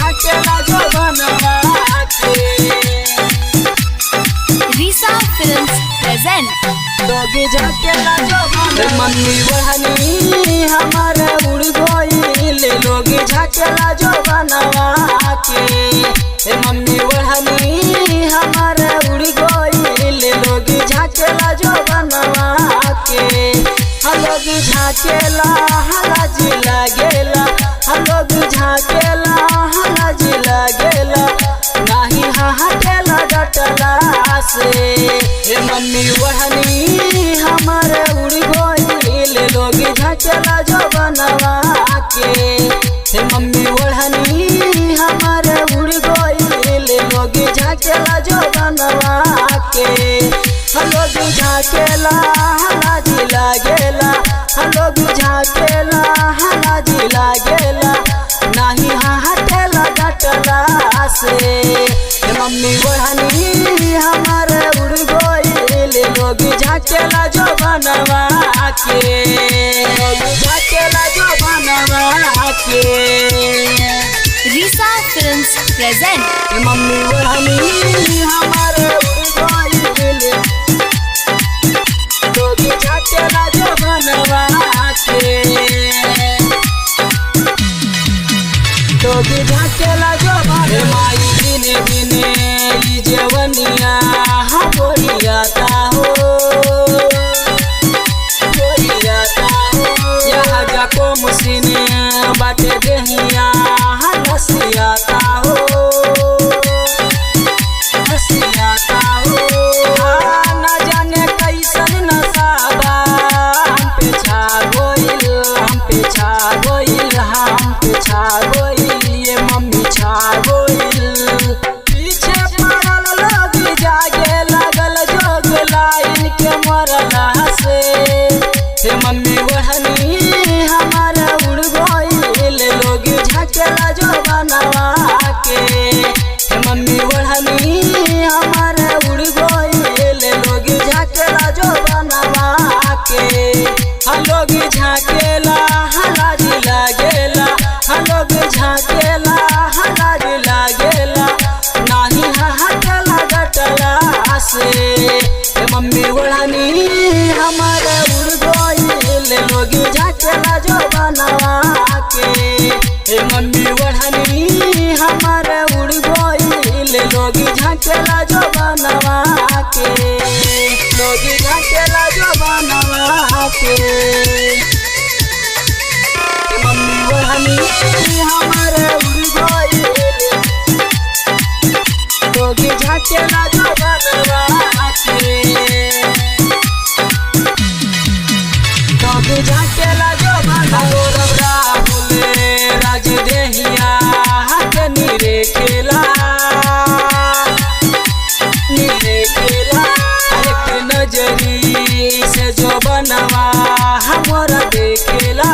झाकेला जो बनवा के। रीसा फिल्म्स प्रेजेंट लोग झाकेला जो बनवा। मम्मी बहनी हमारे उड़ गइल लोग झाकेला जो बनवा के। मम्मी बहनी हमारे उड़ गइल लोग झाकेला जो बनवा के। लोग झाकेला हलाज लागेला लोग झाकेला हलाज लागेला नाही हटेला डटला से। मम्मी बहनी हमारे उड़ गइल लोग झाकेला जो बनवा के। मम्मी बहनी हमारे उड़ गइल लोग झाकेला जो बनवा के। लोग झाकेला हलाज लागेला लोग झाकेला हलाज लागेला नाही हटेला डटला से। मम्मी बहनी हमारे उड़ गइल लोग झाकेला जो बनवा के। झाकेला जो बनवा के। रीसा फिल्म्स प्रेजेंट मम्मी बहनी हमारे उड़ गइल लोग झाकेला जो बनवा के। लोग झाकेला जो बनवा। माई बिने बिने ई जवनिया बोलियाता हो बोलियाता हो। यहाँ जाको मुसीने बाटे देहिया हसियाता हो हसियाता हो। ना जाने कैसन नसाबा हम पे छा गइल हम पे छा गइल हम पे छा गइल ये मम्मी छा गइल। पीछे पड़ल लोग जागे लगल जोग लाइन के मरला से। मम्मी बहनी हमारे उड़ गइल लोग झाकेला जो बनवा के। मम्मी बहनी हमारे उड़ गइल लोग झाकेला जो बनवा के। लोग झाकेला हलाज लागेला लोग झाकेला हलाज लागेला नाही हटेला डटला से। मम्मी बहनी हमारे उड़ गइल लोग झाकेला जो बनवा के। मम्मी बहनी हमारे उड़ गइल लोग झाकेला जो बनवा के। लोग झाकेला जो बनवा के। मम्मी बहनी हमारे उड़ गइल लोग झाकेला जो बनवा के। लोग झाकेला जो बनवा। राहुल राज देहिया के नीरे खेला नीरे खेला। एक नजरी से जो बनवा हमारा देखेला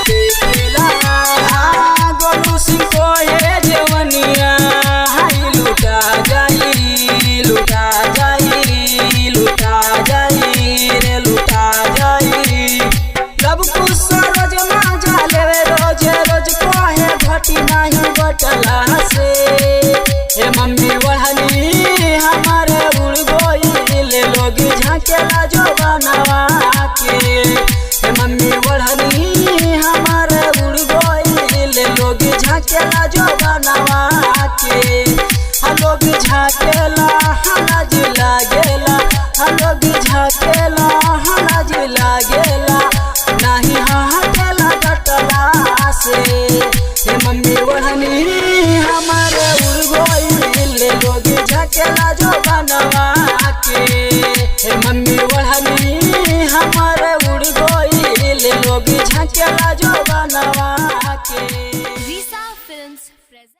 देखेला। गोलू सिंह को ये जवनिया हाई लुटा जाई लुटा जाई लुटा जाई रे लुटा जाई। लब कुछ रोज मजा लेवे रोज रोज कोहे घटी नहीं बटला से। मम्मी बहनी हमारे उड़ गइल लोग झाकेला जो बनवा के। मम्मी बहनी हमारे उड़ गइल लोग झाकेला जो बनवा के। लोग झाकेला हलाज लागेला लोग झाकेला